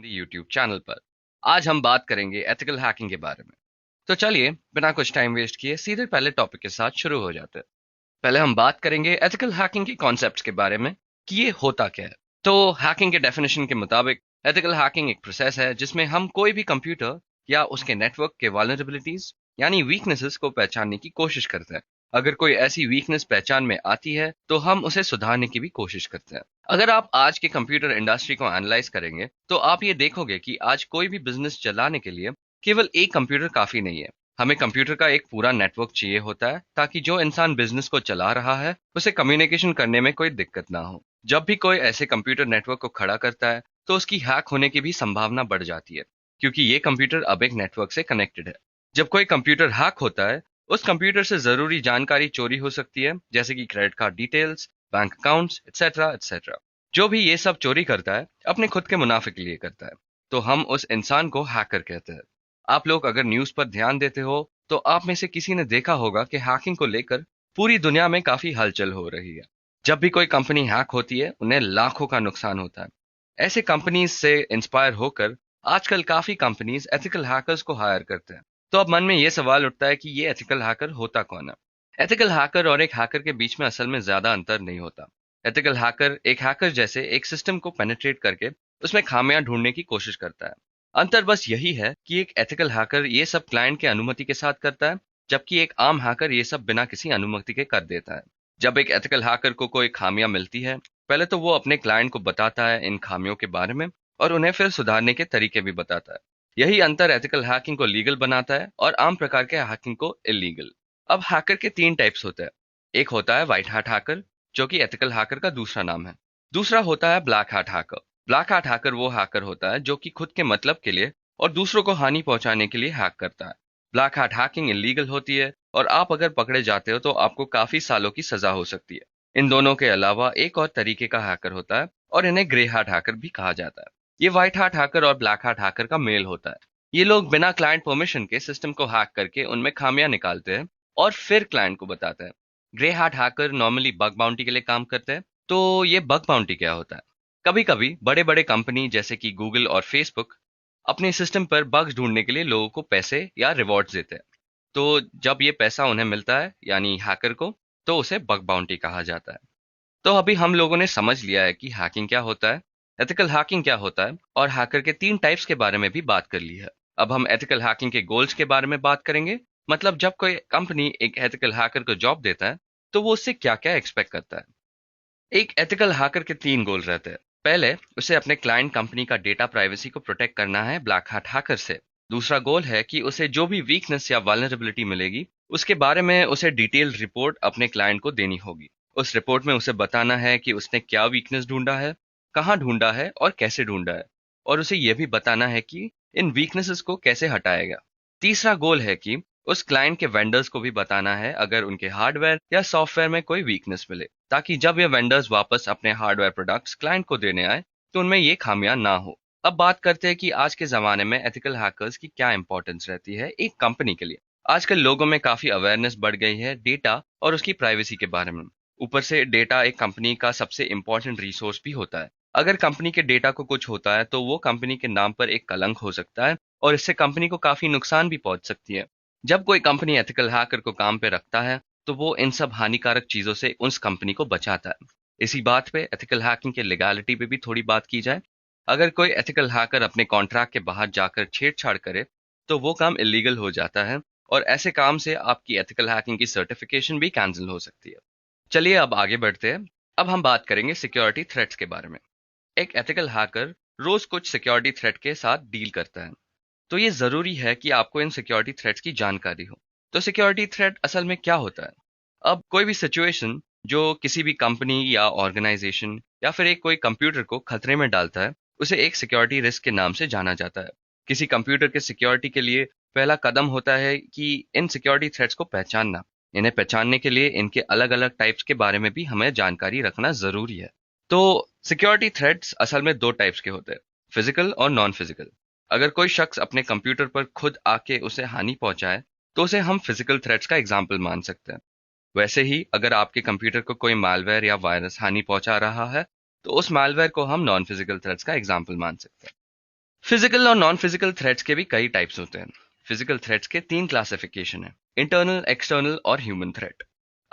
YouTube channel पर। आज हम बात करेंगे एथिकल हैकिंग के बारे में। तो चलिए बिना कुछ टाइम वेस्ट किए सीधे पहले टॉपिक के साथ शुरू हो जाते हैं। पहले हम बात करेंगे एथिकल हैकिंग के कॉन्सेप्ट्स के बारे में कि ये होता क्या है। तो हैकिंग के डेफिनेशन के मुताबिक एथिकल हैकिंग एक प्रोसेस है जिसमें हम कोई भी कंप्यूटर या उसके नेटवर्क के वल्नरेबिलिटीज यानी वीकनेसेस को पहचानने की कोशिश करते हैं। अगर कोई ऐसी वीकनेस पहचान में आती है तो हम उसे सुधारने की भी कोशिश करते हैं। अगर आप आज के कंप्यूटर इंडस्ट्री को एनालाइज करेंगे तो आप ये देखोगे कि आज कोई भी बिजनेस चलाने के लिए केवल एक कंप्यूटर काफी नहीं है। हमें कंप्यूटर का एक पूरा नेटवर्क चाहिए होता है ताकि जो इंसान बिजनेस को चला रहा है उसे कम्युनिकेशन करने में कोई दिक्कत ना हो। जब भी कोई ऐसे कंप्यूटर नेटवर्क को खड़ा करता है तो उसकी हैक होने की भी संभावना बढ़ जाती है, क्योंकि ये कंप्यूटर अब एक नेटवर्क से कनेक्टेड है। जब कोई कंप्यूटर हैक होता है उस कंप्यूटर से जरूरी जानकारी चोरी हो सकती है, जैसे कि credit card details, bank accounts, etcetera etcetera. जो भी ये सब चोरी करता है अपने खुद के मुनाफे के लिए करता है, तो हम उस इंसान को हैकर कहते हैं। आप लोग अगर न्यूज पर ध्यान देते हो तो आप में से किसी ने देखा होगा कि हैकिंग को लेकर पूरी दुनिया में काफी हलचल हो रही है। जब भी कोई कंपनी हैक होती है उन्हें लाखों का नुकसान होता है। ऐसे कंपनीज से इंस्पायर होकर आजकल काफी कंपनीज एथिकल हैकर्स को हायर करते हैं। तो अब मन में ये सवाल उठता है कि ये एथिकल हैकर होता कौन है। एथिकल हैकर और एक हैकर के बीच में असल में ज्यादा अंतर नहीं होता। एथिकल हैकर एक हैकर जैसे एक सिस्टम को पेनिट्रेट करके उसमें खामियां ढूंढने की कोशिश करता है। अंतर बस यही है कि एक एथिकल हैकर ये सब क्लाइंट के अनुमति के साथ करता है, जबकि एक आम हैकर ये सब बिना किसी अनुमति के कर देता है। जब एक एथिकल हैकर को कोई खामियां मिलती है, पहले तो वो अपने क्लाइंट को बताता है इन खामियों के बारे में और उन्हें फिर सुधारने के तरीके भी बताता है। यही अंतर एथिकल हैकिंग को लीगल बनाता है और आम प्रकार के हैकिंग को इलीगल। अब हैकर के तीन टाइप्स होते हैं। एक होता है व्हाइट हैट हैकर, जो कि एथिकल हैकर का दूसरा नाम है। दूसरा होता है black hat hacker. Black hat hacker वो हैकर होता है जो कि खुद के मतलब के लिए और दूसरों को हानि पहुंचाने के लिए हैक करता है। ब्लैक हैट हैकिंग इलीगल होती है और आप अगर पकड़े जाते हो तो आपको काफी सालों की सजा हो सकती है। इन दोनों के अलावा एक और तरीके का हैकर होता है और इन्हें ग्रे हैट हैकर भी कहा जाता है। ये व्हाइट हैट हैकर और ब्लैक हैट हैकर का मेल होता है। ये लोग बिना क्लाइंट परमिशन के सिस्टम को हैक करके उनमें खामियां निकालते हैं और फिर क्लाइंट को बताते हैं। Grey hat hacker normally bug bounty के लिए काम करते हैं। तो ये बग बाउंटी क्या होता है? कभी कभी बड़े बड़े कंपनी जैसे कि गूगल और फेसबुक अपने सिस्टम पर बग्स ढूंढने के लिए लोगों को पैसे या रिवॉर्ड्स देते हैं। तो जब ये पैसा उन्हें मिलता है यानी हैकर को, तो उसे बग बाउंटी कहा जाता है। तो अभी हम लोगों ने समझ लिया है कि हैकिंग क्या होता है, एथिकल हैकिंग क्या होता है और हैकर के तीन टाइप्स के बारे में भी बात कर ली है। अब हम एथिकल हैकिंग के गोल्स के बारे में बात करेंगे। मतलब जब कोई कंपनी एक एथिकल हैकर को जॉब देता है तो वो उससे क्या क्या एक्सपेक्ट करता है। एक एथिकल हैकर के तीन गोल रहते हैं। पहले, उसे अपने क्लाइंट कंपनी का डेटा प्राइवेसी को प्रोटेक्ट करना है ब्लैक हैट हैकर से। दूसरा गोल है कि उसे जो भी वीकनेस या वल्नरेबिलिटी मिलेगी उसके बारे में उसे डिटेल रिपोर्ट अपने क्लाइंट को देनी होगी। उस रिपोर्ट में उसे बताना है कि उसने क्या वीकनेस ढूंढा है, कहाँ ढूंढा है और कैसे ढूंढा है, और उसे यह भी बताना है कि इन वीकनेसेस को कैसे हटाएगा। तीसरा गोल है कि उस क्लाइंट के वेंडर्स को भी बताना है अगर उनके हार्डवेयर या सॉफ्टवेयर में कोई वीकनेस मिले, ताकि जब ये वेंडर्स वापस अपने हार्डवेयर प्रोडक्ट्स क्लाइंट को देने आए तो उनमें ये खामियां ना हो। अब बात करते हैं कि आज के जमाने में एथिकल हैकर्स की क्या इंपॉर्टेंस रहती है एक कंपनी के लिए। आजकल लोगों में काफी अवेयरनेस बढ़ गई है डेटा और उसकी प्राइवेसी के बारे में। ऊपर से डेटा एक कंपनी का सबसे इंपॉर्टेंट रिसोर्स भी होता है। अगर कंपनी के डेटा को कुछ होता है तो वो कंपनी के नाम पर एक कलंक हो सकता है और इससे कंपनी को काफी नुकसान भी पहुंच सकती है। जब कोई कंपनी एथिकल हैकर को काम पे रखता है तो वो इन सब हानिकारक चीजों से उस कंपनी को बचाता है। इसी बात पे एथिकल हैकिंग के लीगैलिटी पे भी थोड़ी बात की जाए। अगर कोई एथिकल हैकर अपने कॉन्ट्रैक्ट के बाहर जाकर छेड़छाड़ करे तो वो काम इलीगल हो जाता है और ऐसे काम से आपकी एथिकल हैकिंग की सर्टिफिकेशन भी कैंसिल हो सकती है। चलिए अब आगे बढ़ते हैं। अब हम बात करेंगे सिक्योरिटी थ्रेट्स के बारे में। एक एथिकल हैकर रोज कुछ सिक्योरिटी थ्रेट के साथ डील करता है, तो ये जरूरी है कि आपको इन सिक्योरिटी थ्रेट्स की जानकारी हो। तो सिक्योरिटी थ्रेट असल में क्या होता है? अब कोई भी सिचुएशन जो किसी भी कंपनी या ऑर्गेनाइजेशन या फिर एक कोई कंप्यूटर को खतरे में डालता है उसे एक सिक्योरिटी रिस्क के नाम से जाना जाता है। किसी कंप्यूटर के सिक्योरिटी के लिए पहला कदम होता है कि इन सिक्योरिटी थ्रेट्स को पहचानना। इन्हें पहचानने के लिए इनके अलग अलग टाइप्स के बारे में भी हमें जानकारी रखना जरूरी है। तो सिक्योरिटी थ्रेट्स असल में दो टाइप्स के होते हैं, फिजिकल और नॉन फिजिकल। अगर कोई शख्स अपने कंप्यूटर पर खुद आके उसे हानि पहुंचाए तो उसे हम फिजिकल थ्रेट्स का एग्जाम्पल मान सकते हैं। वैसे ही अगर आपके कंप्यूटर को कोई मालवेयर या वायरस हानि पहुंचा रहा है तो उस मालवेयर को हम नॉन फिजिकल थ्रेट्स का एग्जाम्पल मान सकते हैं। फिजिकल और नॉन फिजिकल थ्रेट्स के भी कई टाइप्स होते हैं। फिजिकल थ्रेट्स के 3 क्लासिफिकेशन है: इंटरनल, एक्सटर्नल और ह्यूमन थ्रेट।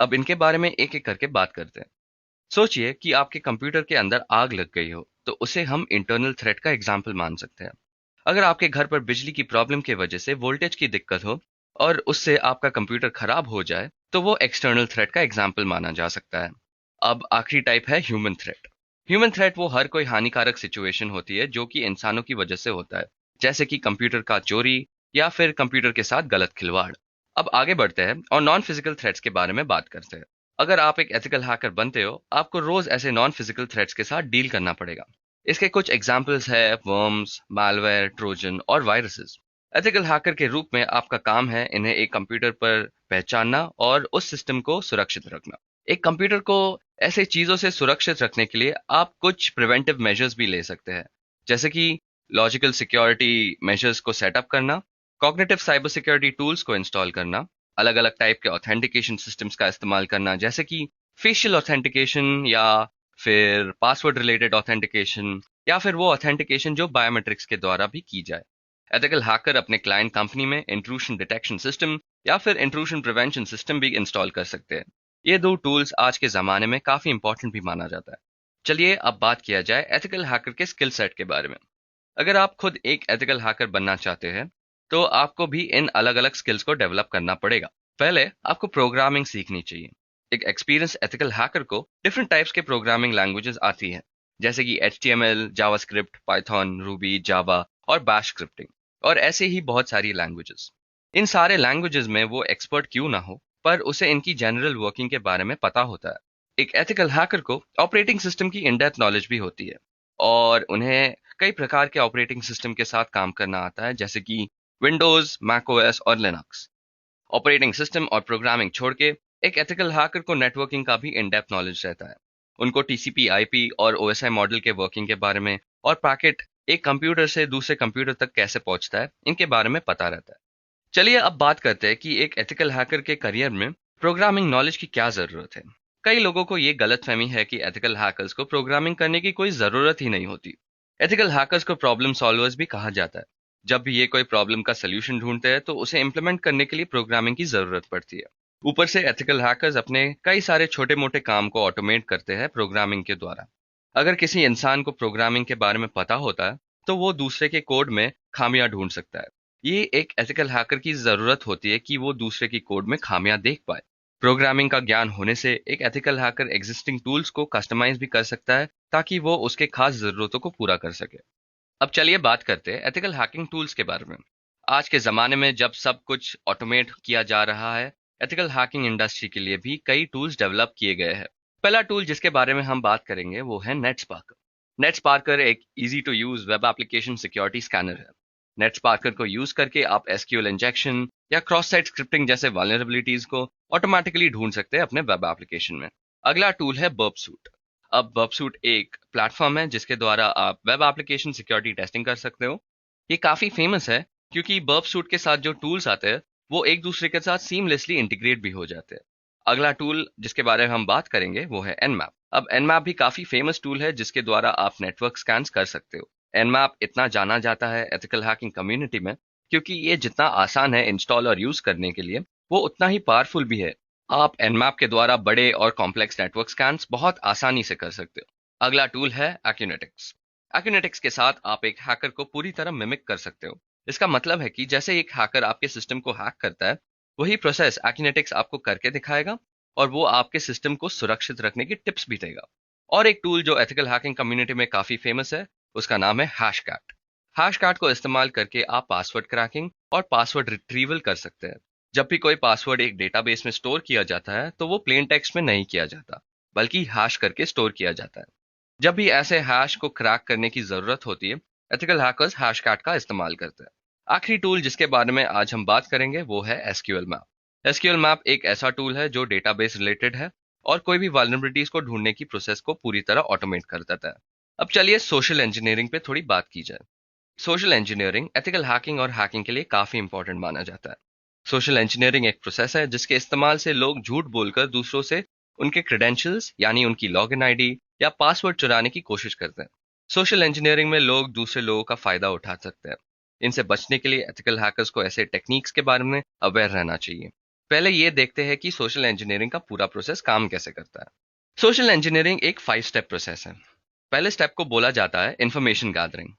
अब इनके बारे में एक एक करके बात करते हैं। सोचिए कि आपके कंप्यूटर के अंदर आग लग गई हो, तो उसे हम इंटरनल थ्रेट का एग्जाम्पल मान सकते हैं। अगर आपके घर पर बिजली की प्रॉब्लम की वजह से वोल्टेज की दिक्कत हो और उससे आपका कंप्यूटर खराब हो जाए, तो वो एक्सटर्नल थ्रेट का एग्जाम्पल माना जा सकता है। अब आखिरी टाइप है ह्यूमन थ्रेट। ह्यूमन थ्रेट वो हर कोई हानिकारक सिचुएशन होती है जो कि इंसानों की वजह से होता है, जैसे कि कंप्यूटर का चोरी या फिर कंप्यूटर के साथ गलत खिलवाड़। अब आगे बढ़ते हैं और नॉन फिजिकल थ्रेट्स के बारे में बात करते हैं। अगर आप एक एथिकल हैकर बनते हो, आपको रोज ऐसे नॉन फिजिकल थ्रेट्स के साथ डील करना पड़ेगा। इसके कुछ एग्जाम्पल्स है: वर्म्स, malware, ट्रोजन और वायरसेस। एथिकल हैकर के रूप में आपका काम है इन्हें एक कंप्यूटर पर पहचानना और उस सिस्टम को सुरक्षित रखना। एक कंप्यूटर को ऐसे चीजों से सुरक्षित रखने के लिए आप कुछ प्रिवेंटिव मेजर्स भी ले सकते हैं, जैसे कि लॉजिकल सिक्योरिटी मेजर्स को सेटअप करना, कॉग्निटिव साइबर सिक्योरिटी टूल्स को इंस्टॉल करना, अलग अलग टाइप के ऑथेंटिकेशन सिस्टम्स का इस्तेमाल करना, जैसे कि फेशियल ऑथेंटिकेशन या फिर पासवर्ड रिलेटेड ऑथेंटिकेशन, या फिर वो ऑथेंटिकेशन जो बायोमेट्रिक्स के द्वारा भी की जाए। एथिकल हैकर अपने क्लाइंट कंपनी में इंट्रूशन डिटेक्शन सिस्टम या फिर इंट्रूशन प्रिवेंशन सिस्टम भी इंस्टॉल कर सकते हैं। ये दो टूल्स आज के ज़माने में काफ़ी इंपॉर्टेंट भी माना जाता है। चलिए अब बात किया जाए एथिकल हैकर के स्किल सेट के बारे में। अगर आप खुद एक एथिकल हैकर बनना चाहते हैं, तो आपको भी इन अलग अलग स्किल्स को डेवलप करना पड़ेगा। पहले आपको प्रोग्रामिंग सीखनी चाहिए। एक एक्सपीरियंस एथिकल हैकर को डिफरेंट टाइप्स के प्रोग्रामिंग लैंग्वेजेस आती हैं, जैसे कि HTML, जावास्क्रिप्ट, पाइथन, रूबी, जावा और बैश स्क्रिप्टिंग, और ऐसे ही बहुत सारी लैंग्वेजेस। इन सारे लैंग्वेजेस में वो एक्सपर्ट क्यों ना हो, पर उसे इनकी जनरल वर्किंग के बारे में पता होता है। एक एथिकल हैकर को ऑपरेटिंग सिस्टम की इन डेप्थ नॉलेज भी होती है, और उन्हें कई प्रकार के ऑपरेटिंग सिस्टम के साथ काम करना आता है, जैसे कि विंडोज, मैकओएस और लिनक्स। ऑपरेटिंग सिस्टम और प्रोग्रामिंग छोड़ के एक एथिकल हैकर को नेटवर्किंग का भी इन डेप्थ नॉलेज रहता है। उनको TCP IP और OSI मॉडल के वर्किंग के बारे में, और पैकेट एक कंप्यूटर से दूसरे कंप्यूटर तक कैसे पहुंचता है, इनके बारे में पता रहता है। चलिए अब बात करते हैं कि एक एथिकल हैकर के करियर में प्रोग्रामिंग नॉलेज की क्या ज़रूरत है। कई लोगों को ये गलतफहमी है कि एथिकल हैकर्स को प्रोग्रामिंग करने की कोई ज़रूरत ही नहीं होती। एथिकल हैकर्स को प्रॉब्लम सॉल्वर्स भी कहा जाता है। जब भी ये कोई प्रॉब्लम का सलूशन ढूंढते हैं, तो उसे इम्प्लीमेंट करने के लिए प्रोग्रामिंग की ज़रूरत पड़ती है। ऊपर से एथिकल हैकर्स अपने कई सारे छोटे मोटे काम को ऑटोमेट करते हैं प्रोग्रामिंग के द्वारा। अगर किसी इंसान को प्रोग्रामिंग के बारे में पता होता है, तो वो दूसरे के कोड में खामियां ढूंढ सकता है। ये एक एथिकल हैकर की ज़रूरत होती है कि वो दूसरे की कोड में खामियां देख पाए। प्रोग्रामिंग का ज्ञान होने से एक एथिकल हैकर एग्जिस्टिंग टूल्स को कस्टमाइज भी कर सकता है, ताकि वो उसके खास ज़रूरतों को पूरा कर सके। अब चलिए बात करते हैं एथिकल हैकिंग टूल्स के बारे में। आज के ज़माने में जब सब कुछ ऑटोमेट किया जा रहा है, एथिकल हैकिंग इंडस्ट्री के लिए भी कई टूल्स डेवलप किए गए हैं। पहला टूल जिसके बारे में हम बात करेंगे वो है नेटस्पार्कर। नेटस्पार्कर एक easy to use web application security scanner है। नेटस्पार्कर को यूज करके आप SQL इंजेक्शन या क्रॉस साइट स्क्रिप्टिंग जैसे वल्नरेबिलिटीज को ऑटोमेटिकली ढूंढ सकते हैं अपने वेब एप्लीकेशन में। अगला टूल है बर्बसूट। अब बर्बसूट एक प्लेटफॉर्म है जिसके द्वारा आप वेब एप्लीकेशन सिक्योरिटी टेस्टिंग कर सकते हो। ये काफ़ी फेमस है क्योंकि बर्बसूट के साथ जो टूल्स आते हैं, वो एक दूसरे के साथ सीमलेसली इंटीग्रेट भी हो जाते हैं। अगला टूल जिसके बारे में हम बात करेंगे वो है Nmap। अब Nmap भी काफ़ी फेमस टूल है जिसके द्वारा आप नेटवर्क स्कैन्स कर सकते हो। Nmap इतना जाना जाता है एथिकल हैकिंग कम्युनिटी में क्योंकि ये जितना आसान है इंस्टॉल और यूज़ करने के लिए, वो उतना ही पावरफुल भी है। आप Nmap के द्वारा बड़े और कॉम्प्लेक्स नेटवर्क स्कैन्स बहुत आसानी से कर सकते हो। अगला टूल है Acunetics। Acunetics के साथ आप एक हैकर को पूरी तरह मिमिक कर सकते हो। इसका मतलब है कि जैसे एक हैकर आपके सिस्टम को हैक करता है, वही प्रोसेस Acunetics आपको करके दिखाएगा, और वो आपके सिस्टम को सुरक्षित रखने की टिप्स भी देगा। और एक टूल जो एथिकल हैकिंग कम्युनिटी में काफ़ी फेमस है, उसका नाम है हैशकैट। हैशकैट को इस्तेमाल करके आप पासवर्ड क्रैकिंग और पासवर्ड रिट्रीवल कर सकते हैं। जब भी कोई पासवर्ड एक डेटाबेस में स्टोर किया जाता है, तो वो प्लेन टेक्स्ट में नहीं किया जाता, बल्कि हैश करके स्टोर किया जाता है। जब भी ऐसे हैश को क्रैक करने की ज़रूरत होती है, एथिकल हैकर्स हैशकैट का इस्तेमाल करते हैं। आखिरी टूल जिसके बारे में आज हम बात करेंगे वो है SQL मैप। SQL मैप एक ऐसा टूल है जो डेटाबेस रिलेटेड है और कोई भी वल्नरेबिलिटीज को ढूंढने की प्रोसेस को पूरी तरह ऑटोमेट कर देता है। अब चलिए सोशल इंजीनियरिंग पे थोड़ी बात की जाए। सोशल इंजीनियरिंग एथिकल हैकिंग और हैकिंग के लिए काफ़ी इंपॉर्टेंट माना जाता है। सोशल इंजीनियरिंग एक प्रोसेस है जिसके इस्तेमाल से लोग झूठ बोलकर दूसरों से उनके क्रेडेंशियल्स यानी उनकी लॉगिन आईडी या पासवर्ड चुराने की कोशिश करते हैं। सोशल इंजीनियरिंग में लोग दूसरे लोगों का फायदा उठा सकते हैं। इनसे बचने के लिए एथिकल हैकर्स को ऐसे टेक्निक्स के बारे में अवेयर रहना चाहिए। पहले ये देखते हैं कि सोशल इंजीनियरिंग का पूरा प्रोसेस काम कैसे करता है। सोशल इंजीनियरिंग एक 5 स्टेप प्रोसेस है। पहले स्टेप को बोला जाता है इंफॉर्मेशन गैदरिंग।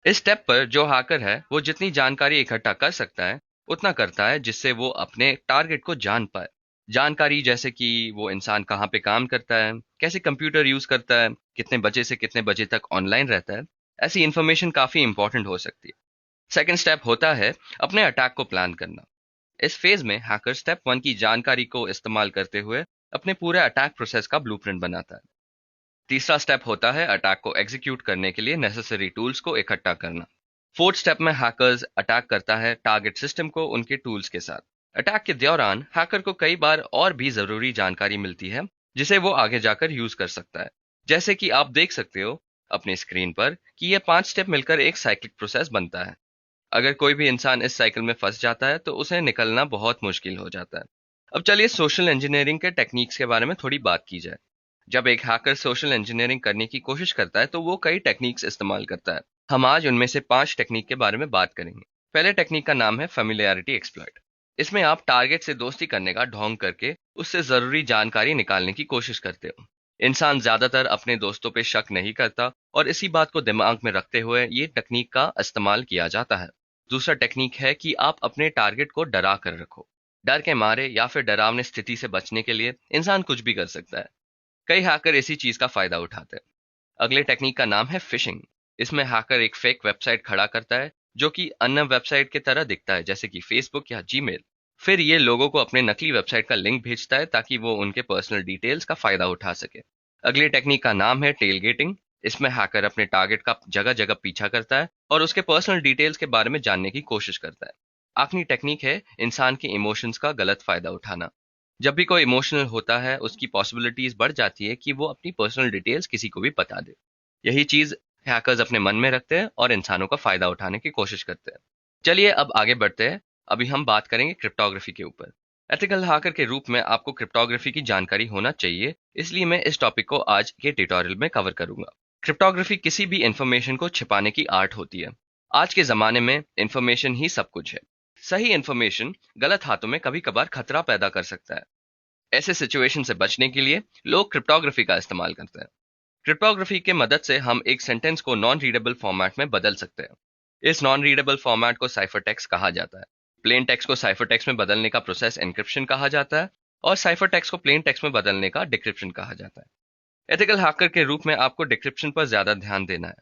इस स्टेप पर जो हैकर है वो जितनी जानकारी इकट्ठा कर सकता है उतना करता है, जिससे वो अपने टारगेट को जान पाए। जानकारी जैसे कि वो इंसान कहाँ पे काम करता है, कैसे कंप्यूटर यूज करता है, कितने बजे से कितने बजे तक ऑनलाइन रहता है, ऐसी इंफॉर्मेशन काफी इंपॉर्टेंट हो सकती है। सेकंड स्टेप होता है अपने अटैक को प्लान करना। इस फेज में हैकर स्टेप 1 की जानकारी को इस्तेमाल करते हुए अपने पूरे अटैक प्रोसेस का ब्लूप्रिंट बनाता है। तीसरा स्टेप होता है अटैक को एग्जीक्यूट करने के लिए नेसेसरी टूल्स को इकट्ठा करना। फोर्थ स्टेप में हैकर्स अटैक करता है टारगेट सिस्टम को उनके टूल्स के साथ। अटैक के दौरान हैकर को कई बार और भी जरूरी जानकारी मिलती है जिसे वो आगे जाकर यूज कर सकता है। जैसे कि आप देख सकते हो अपनी स्क्रीन पर कि ये 5 स्टेप मिलकर एक साइक्लिक प्रोसेस बनता है। अगर कोई भी इंसान इस साइकिल में फंस जाता है तो उसे निकलना बहुत मुश्किल हो जाता है। अब चलिए सोशल इंजीनियरिंग के टेक्निक्स के बारे में थोड़ी बात की जाए। जब एक हैकर सोशल इंजीनियरिंग करने की कोशिश करता है तो वो कई टेक्निक्स इस्तेमाल करता है। हम आज उनमें से 5 टेक्निक के बारे में बात करेंगे। पहले टेक्निक का नाम है फेमिलियरिटी एक्सप्लॉइट। इसमें आप टारगेट से दोस्ती करने का ढोंग करके उससे जरूरी जानकारी निकालने की कोशिश करते हो। इंसान ज्यादातर अपने दोस्तों पे शक नहीं करता और इसी बात को दिमाग में रखते हुए ये टेक्निक का इस्तेमाल किया जाता है। दूसरा टेक्निक है कि आप अपने टारगेट को डरा कर रखो। डर के मारे या फिर डरावनी स्थिति से बचने के लिए इंसान कुछ भी कर सकता है। कई हैकर इसी चीज का फायदा उठाते हैं। अगले टेक्निक का नाम है फिशिंग। इसमें हैकर एक फेक वेबसाइट खड़ा करता है जो कि अन्य वेबसाइट की तरह दिखता है, जैसे कि फेसबुक या जीमेल। फिर ये लोगों को अपने नकली वेबसाइट का लिंक भेजता है ताकि वो उनके पर्सनल डिटेल्स का फायदा उठा सके। अगली टेक्निक का नाम है टेलगेटिंग। इसमें हैकर अपने टारगेट का जगह जगह पीछा करता है और उसके पर्सनल डिटेल्स के बारे में जानने की कोशिश करता है। आखिरी टेक्निक है इंसान के इमोशंस का गलत फायदा उठाना। जब भी कोई इमोशनल होता है उसकी पॉसिबिलिटीज बढ़ जाती है कि वो अपनी पर्सनल डिटेल्स किसी को भी बता दे। यही चीज हैकर्स अपने मन में रखते हैं और इंसानों का फायदा उठाने की कोशिश करते हैं। चलिए अब आगे बढ़ते हैं। अभी हम बात करेंगे क्रिप्टोग्राफी के ऊपर। एथिकल हैकर के रूप में आपको क्रिप्टोग्राफी की जानकारी होना चाहिए, इसलिए मैं इस टॉपिक को आज के ट्यूटोरियल में कवर करूंगा। क्रिप्टोग्राफी किसी भी इंफॉर्मेशन को छिपाने की आर्ट होती है। आज के जमाने में इंफॉर्मेशन ही सब कुछ है। सही इंफॉर्मेशन गलत हाथों में कभी कभार खतरा पैदा कर सकता है। ऐसे सिचुएशन से बचने के लिए लोग क्रिप्टोग्राफी का इस्तेमाल करते हैं। क्रिप्टोग्राफी के मदद से हम एक सेंटेंस को नॉन रीडेबल फॉर्मेट में बदल सकते हैं। इस नॉन रीडेबल फॉर्मेट को साइफर टेक्स्ट कहा जाता है। प्लेन टेक्स्ट को साइफर टेक्स्ट में बदलने का प्रोसेस एन्क्रिप्शन कहा जाता है और साइफर टेक्स्ट को प्लेन टेक्स्ट में बदलने का डिक्रिप्शन कहा जाता है। एथिकल हैकर के रूप में आपको डिक्रिप्शन पर ज्यादा ध्यान देना है।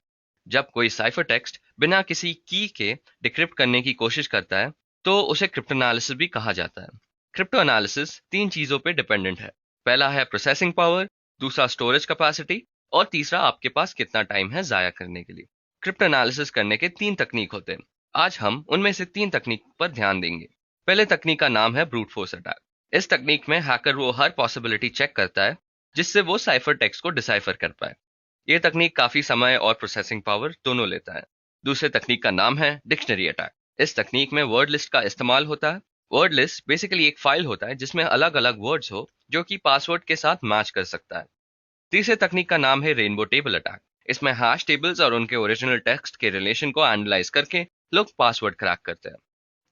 जब कोई साइफर टेक्स्ट बिना किसी की के डिक्रिप्ट करने की कोशिश करता है तो उसे क्रिप्टोनालिसिस भी कहा जाता है। क्रिप्टो एनालिसिस 3 चीजों पे डिपेंडेंट है। पहला है प्रोसेसिंग पावर, दूसरा स्टोरेज कैपेसिटी और तीसरा आपके पास कितना टाइम है जाया करने के लिए। क्रिप्टो एनालिसिस करने के 3 तकनीक होते हैं। आज हम उनमें से 3 तकनीक पर ध्यान देंगे। पहले तकनीक का नाम है ब्रूट फोर्स अटैक। इस तकनीक में हैकर वो हर पॉसिबिलिटी चेक करता है जिससे वो साइफर टेक्स्ट को डिसाइफर कर पाए। ये तकनीक काफी समय और प्रोसेसिंग पावर दोनों लेता है। दूसरे तकनीक का नाम है डिक्शनरी अटैक। इस तकनीक में वर्ड लिस्ट का इस्तेमाल होता है। वर्ड लिस्ट बेसिकली एक फाइल होता है जिसमें अलग अलग वर्ड्स हो जो कि पासवर्ड के साथ मैच कर सकता है। तीसरे तकनीक का नाम है रेनबो टेबल अटैक। इसमें हैश टेबल्स और उनके ओरिजिनल टेक्स्ट के रिलेशन को एनालाइज करके लोग पासवर्ड क्रैक करते हैं।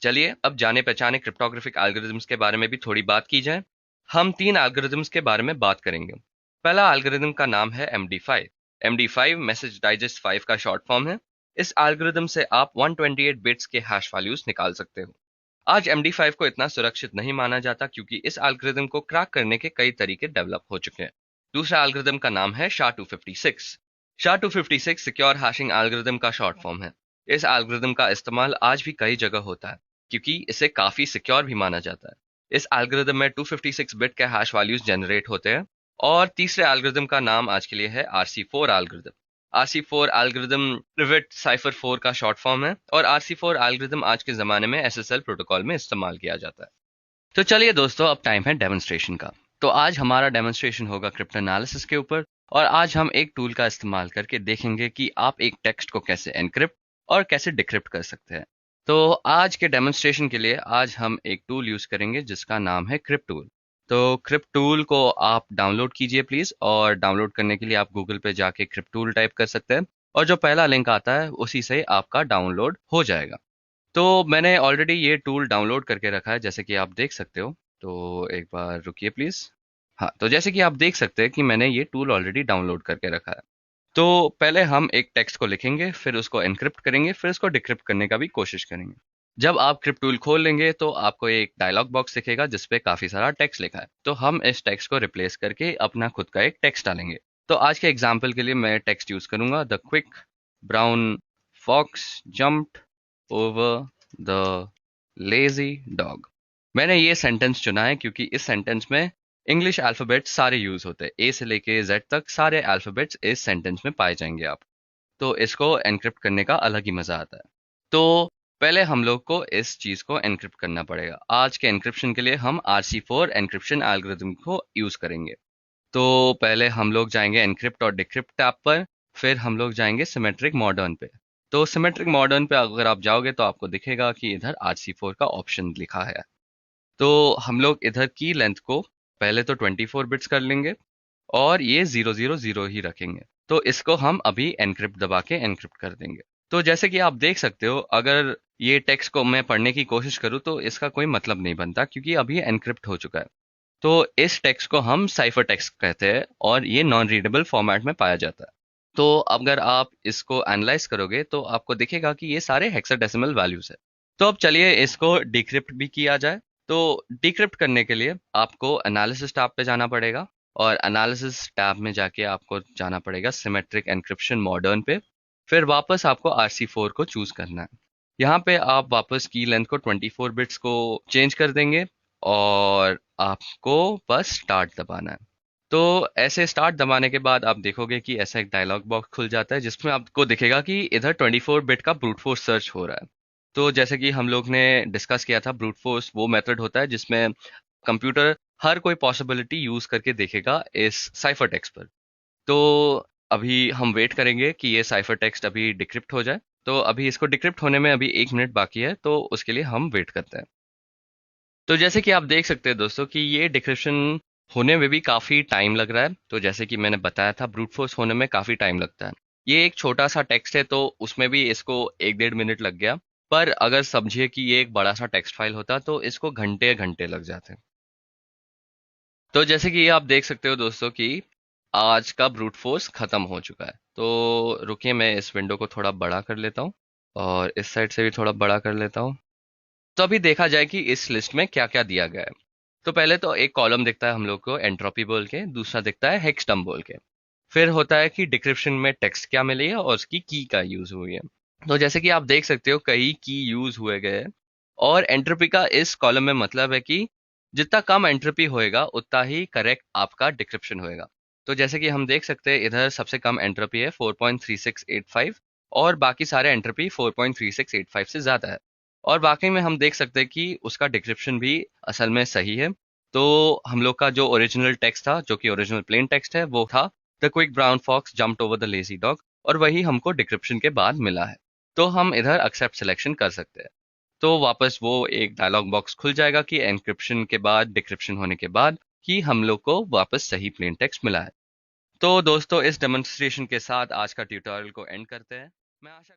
चलिए अब जाने पहचाने क्रिप्टोग्राफिक एल्गोरिथम्स के बारे में भी थोड़ी बात की जाए। हम 3 एल्गोरिथम्स के बारे में बात करेंगे। पहला एल्गोरिथम का नाम है MD5। MD5 मैसेज डाइजेस्ट 5 का शॉर्ट फॉर्म है। इस एल्गोरिथम से आप 128 बिट्स के हैश वैल्यूज निकाल सकते हो। आज MD5 को इतना सुरक्षित नहीं माना जाता क्योंकि इस एल्गोरिथम को क्रैक करने के कई तरीके डेवलप हो चुके हैं। दूसरा एल्गोरिथम का नाम है SHA-256। SHA-256 secure hashing algorithm का शॉर्ट फॉर्म है। इस एल्गोरिथम का इस्तेमाल आज भी कई जगह होता है क्योंकि इसे काफी सिक्योर भी माना जाता है। इस एल्गोरिथम में 256 बिट के हैश वैल्यूज जनरेट होते हैं। और तीसरे एल्गोरिथम का नाम आज के लिए है RC4 algorithm. RC4 algorithm private cipher 4 का शॉर्ट फॉर्म है और RC4 एल्गोरिथम आज के जमाने में SSL प्रोटोकॉल में इस्तेमाल किया जाता है। तो चलिए दोस्तों अब टाइम है डेमोन्स्ट्रेशन का। तो आज हमारा डेमोन्स्ट्रेशन होगा क्रिप्टो एनालिसिस के ऊपर और आज हम एक टूल का इस्तेमाल करके देखेंगे कि आप एक टेक्स्ट को कैसे एनक्रिप्ट और कैसे डिक्रिप्ट कर सकते हैं। तो आज के डेमोन्स्ट्रेशन के लिए आज हम एक टूल यूज करेंगे जिसका नाम है क्रिप्ट टूल। तो क्रिप्ट टूल को आप डाउनलोड कीजिए प्लीज, और डाउनलोड करने के लिए आप गूगल पे जाके क्रिप्ट टूल टाइप कर सकते हैं और जो पहला लिंक आता है उसी से आपका डाउनलोड हो जाएगा। तो मैंने ऑलरेडी ये टूल डाउनलोड करके रखा है, जैसे कि आप देख सकते हो। तो एक बार रुकिए प्लीज़। हाँ, तो जैसे कि आप देख सकते हैं कि मैंने ये टूल ऑलरेडी डाउनलोड करके रखा है। तो पहले हम एक टेक्स्ट को लिखेंगे, फिर उसको एनक्रिप्ट करेंगे, फिर उसको डिक्रिप्ट करने का भी कोशिश करेंगे। जब आप क्रिप्ट टूल खोल लेंगे तो आपको एक डायलॉग बॉक्स दिखेगा जिसपे काफी सारा टेक्स्ट लिखा है। तो हम इस टेक्स्ट को रिप्लेस करके अपना खुद का एक टेक्स्ट डालेंगे। तो आज के एग्जाम्पल के लिए मैं टेक्स्ट यूज करूंगा, the quick brown fox jumped over the lazy dog. मैंने ये सेंटेंस चुना है क्योंकि इस सेंटेंस में इंग्लिश अल्फाबेट्स सारे यूज होते हैं, ए से लेके जेड तक सारे अल्फाबेट्स इस सेंटेंस में पाए जाएंगे आप। तो इसको एनक्रिप्ट करने का अलग ही मजा आता है। तो पहले हम लोग को इस चीज को एनक्रिप्ट करना पड़ेगा। आज के एनक्रिप्शन के लिए हम RC4 एनक्रिप्शन एल्गोरिथम को यूज करेंगे। तो पहले हम लोग जाएंगे एनक्रिप्ट और डिक्रिप्ट टैब पर, फिर हम लोग जाएंगे सिमेट्रिक मॉडर्न पे। तो सिमेट्रिक मॉडर्न पे अगर आप जाओगे तो आपको दिखेगा कि इधर RC4 का ऑप्शन लिखा है। तो हम लोग इधर की लेंथ को पहले तो 24 बिट्स कर लेंगे और ये 000 ही रखेंगे। तो इसको हम अभी एनक्रिप्ट दबा के एनक्रिप्ट कर देंगे। तो जैसे कि आप देख सकते हो, अगर ये टेक्स्ट को मैं पढ़ने की कोशिश करूँ तो इसका कोई मतलब नहीं बनता क्योंकि अभी एनक्रिप्ट हो चुका है। तो इस टेक्स्ट को हम साइफर टेक्स्ट कहते हैं और ये नॉन रीडेबल फॉर्मेट में पाया जाता है। तो अगर आप इसको एनालाइज करोगे तो आपको दिखेगा कि ये सारे हेक्साडेसिमल वैल्यूज है। तो अब चलिए इसको डिक्रिप्ट भी किया जाए। तो डिक्रिप्ट करने के लिए आपको एनालिसिस टैब पे जाना पड़ेगा और एनालिसिस टैब में जाके आपको जाना पड़ेगा सिमेट्रिक एन्क्रिप्शन मॉडर्न पे। फिर वापस आपको RC4 को चूज करना है। यहाँ पे आप वापस की लेंथ को 24 बिट्स को चेंज कर देंगे और आपको बस स्टार्ट दबाना है। तो ऐसे स्टार्ट दबाने के बाद आप देखोगे कि ऐसा एक डायलॉग बॉक्स खुल जाता है जिसमें आपको दिखेगा कि इधर 24 बिट का ब्रूट फोर्स सर्च हो रहा है। तो जैसे कि हम लोग ने डिस्कस किया था, ब्रूट फोर्स वो मेथड होता है जिसमें कंप्यूटर हर कोई पॉसिबिलिटी यूज करके देखेगा इस साइफर टेक्स्ट पर। तो अभी हम वेट करेंगे कि ये साइफर टेक्स्ट अभी डिक्रिप्ट हो जाए। तो अभी इसको डिक्रिप्ट होने में अभी 1 मिनट बाकी है, तो उसके लिए हम वेट करते हैं। तो जैसे कि आप देख सकते हैं दोस्तों कि ये डिक्रिप्शन होने में भी काफ़ी टाइम लग रहा है। तो जैसे कि मैंने बताया था, ब्रूट फोर्स होने में काफ़ी टाइम लगता है। ये एक छोटा सा टेक्स्ट है तो उसमें भी इसको 1 डेढ़ मिनट लग गया। पर अगर समझिए कि ये एक बड़ा सा टेक्स्ट फाइल होता तो इसको घंटे घंटे लग जाते। तो जैसे कि आप देख सकते हो दोस्तों कि आज का ब्रूट फोर्स खत्म हो चुका है। तो रुकिए, मैं इस विंडो को थोड़ा बड़ा कर लेता हूँ और इस साइड से भी थोड़ा बड़ा कर लेता हूँ। तो अभी देखा जाए कि इस लिस्ट में क्या क्या दिया गया है। तो पहले तो एक कॉलम दिखता है हम लोग को एंट्रोपी बोल के, दूसरा दिखता है हेक्सटम बोल के। फिर होता है कि डिक्रिप्शन में टेक्स्ट क्या मिली है और उसकी की का यूज हुई है। तो जैसे कि आप देख सकते हो कई की यूज हुए गए हैं। और एंट्रोपी का इस कॉलम में मतलब है कि जितना कम एंट्रोपी होएगा उतना ही करेक्ट आपका डिक्रिप्शन होएगा। तो जैसे कि हम देख सकते हैं इधर सबसे कम एंट्रोपी है 4.3685 और बाकी सारे एंट्रोपी 4.3685 से ज्यादा है। और वाकई में हम देख सकते हैं कि उसका डिक्रिप्शन भी असल में सही है। तो हम लोग का जो ओरिजिनल टेक्स्ट था, जो कि ओरिजिनल प्लेन टेक्स्ट है, वो था the quick brown fox jumped over the lazy dog, और वही हमको डिक्रिप्शन के बाद मिला है। तो हम इधर एक्सेप्ट सिलेक्शन कर सकते हैं। तो वापस वो एक डायलॉग बॉक्स खुल जाएगा कि एन्क्रिप्शन के बाद, डिक्रिप्शन होने के बाद, कि हम लोग को वापस सही प्लेन टेक्स्ट मिला है। तो दोस्तों, इस डेमोन्स्ट्रेशन के साथ आज का ट्यूटोरियल को एंड करते हैं। मैं आशा